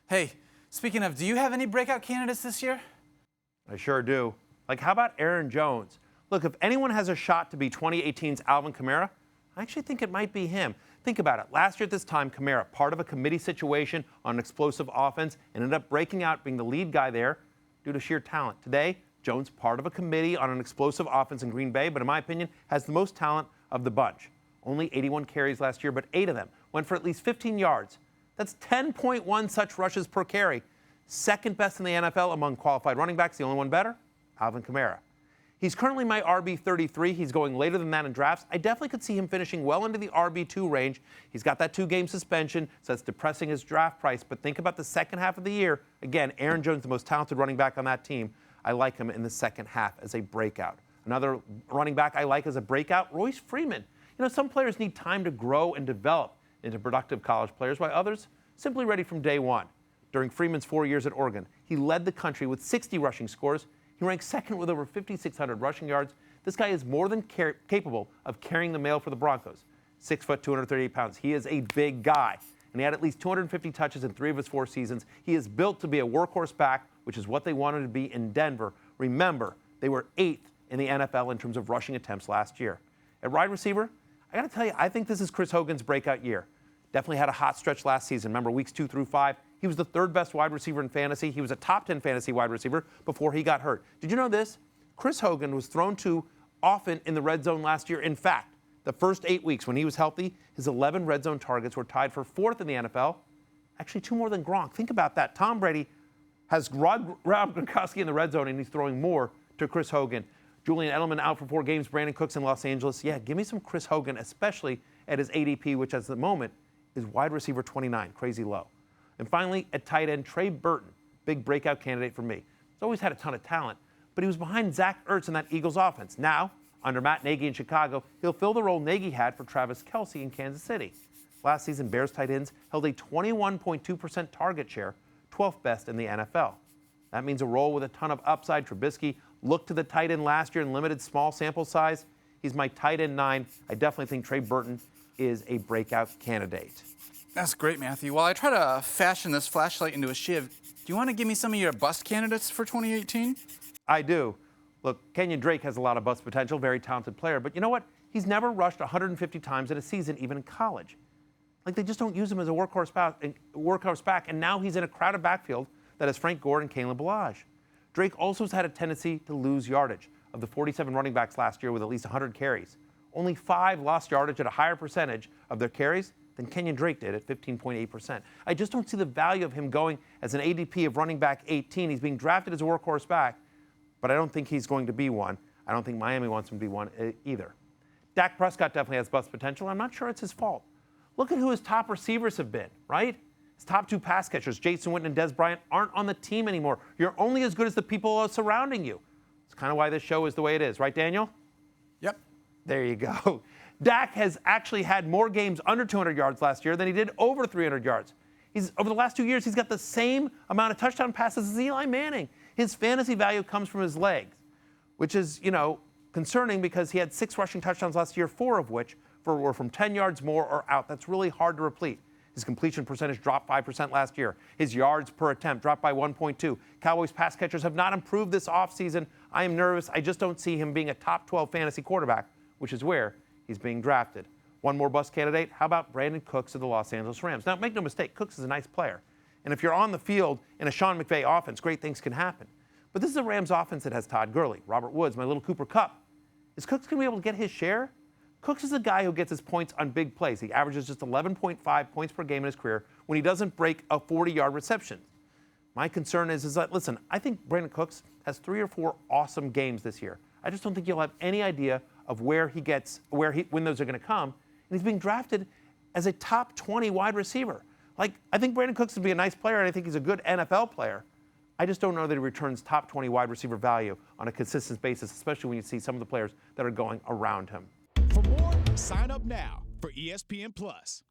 Hey, speaking of, do you have any breakout candidates this year? I sure do. Like, how about Aaron Jones? Look, if anyone has a shot to be 2018's Alvin Kamara, I actually think it might be him. Think about it. Last year at this time, Kamara, part of a committee situation on an explosive offense, ended up breaking out, being the lead guy there due to sheer talent. Today, Jones, part of a committee on an explosive offense in Green Bay, but in my opinion, has the most talent of the bunch. Only 81 carries last year, but 8 of them went for at least 15 yards. That's 10.1 such rushes per carry. Second best in the NFL among qualified running backs. The only one better, Alvin Kamara. He's currently my RB33. He's going later than that in drafts. I definitely could see him finishing well into the RB2 range. He's got that 2-game suspension, so that's depressing his draft price. But think about the second half of the year. Again, Aaron Jones, the most talented running back on that team. I like him in the second half as a breakout. Another running back I like as a breakout, Royce Freeman. You know, some players need time to grow and develop into productive college players, while others simply ready from day one. During Freeman's 4 years at Oregon, he led the country with 60 rushing scores. He ranks second with over 5,600 rushing yards. This guy is more than capable of carrying the mail for the Broncos. 6 foot, 238 pounds. He is a big guy, and he had at least 250 touches in 3 of his 4 seasons. He is built to be a workhorse back, which is what they wanted to be in Denver. Remember, they were 8th in the NFL in terms of rushing attempts last year. At wide receiver, I got to tell you, I think this is Chris Hogan's breakout year. Definitely had a hot stretch last season. Remember, weeks 2 through 5, he was the 3rd best wide receiver in fantasy. He was a top 10 fantasy wide receiver before he got hurt. Did you know this? Chris Hogan was thrown to often in the red zone last year. In fact, the first 8 weeks when he was healthy, his 11 red zone targets were tied for 4th in the NFL. Actually, 2 more than Gronk. Think about that. Tom Brady has Rob Gronkowski in the red zone, and he's throwing more to Chris Hogan. Julian Edelman out for 4 games. Brandon Cooks in Los Angeles. Yeah, give me some Chris Hogan, especially at his ADP, which at the moment is wide receiver 29, crazy low. And finally, at tight end, Trey Burton, big breakout candidate for me. He's always had a ton of talent, but he was behind Zach Ertz in that Eagles offense. Now, under Matt Nagy in Chicago, he'll fill the role Nagy had for Travis Kelce in Kansas City. Last season, Bears tight ends held a 21.2% target share, 12th best in the NFL. That means a role with a ton of upside. Trubisky looked to the tight end last year in limited small sample size. He's my tight end 9. I definitely think Trey Burton is a breakout candidate. That's great, Matthew. While I try to fashion this flashlight into a shiv, do you want to give me some of your bust candidates for 2018? I do. Look, Kenyan Drake has a lot of bust potential, very talented player, but you know what? He's never rushed 150 times in a season, even in college. Like, they just don't use him as a workhorse back, and now he's in a crowded backfield that has Frank Gore and Kalen Ballage. Drake also has had a tendency to lose yardage. Of the 47 running backs last year with at least 100 carries, only 5 lost yardage at a higher percentage of their carries than Kenyan Drake did at 15.8%. I just don't see the value of him going as an ADP of running back 18. He's being drafted as a workhorse back, but I don't think he's going to be one. I don't think Miami wants him to be one either. Dak Prescott definitely has bust potential. I'm not sure it's his fault. Look at who his top receivers have been, right? His top 2 pass catchers, Jason Witten and Des Bryant, aren't on the team anymore. You're only as good as the people surrounding you. It's kind of why this show is the way it is, right, Daniel? Yep. There you go. Dak has actually had more games under 200 yards last year than he did over 300 yards. Over the last 2 years, he's got the same amount of touchdown passes as Eli Manning. His fantasy value comes from his legs, which is, concerning because he had 6 rushing touchdowns last year, 4 of which were from 10 yards more or out. That's really hard to repeat. His completion percentage dropped 5% last year. His yards per attempt dropped by 1.2. Cowboys pass catchers have not improved this offseason. I am nervous. I just don't see him being a top 12 fantasy quarterback, which is where he's being drafted. One more bust candidate. How about Brandon Cooks of the Los Angeles Rams? Now, make no mistake, Cooks is a nice player. And if you're on the field in a Sean McVay offense, great things can happen. But this is a Rams offense that has Todd Gurley, Robert Woods, my little Cooper Kupp. Is Cooks going to be able to get his share? Cooks is a guy who gets his points on big plays. He averages just 11.5 points per game in his career when he doesn't break a 40-yard reception. My concern is that, listen, I think Brandon Cooks has 3 or 4 awesome games this year. I just don't think you'll have any idea of when those are going to come. And he's being drafted as a top 20 wide receiver. Like, I think Brandon Cooks would be a nice player, and I think he's a good NFL player. I just don't know that he returns top 20 wide receiver value on a consistent basis, especially when you see some of the players that are going around him. For more, sign up now for ESPN Plus.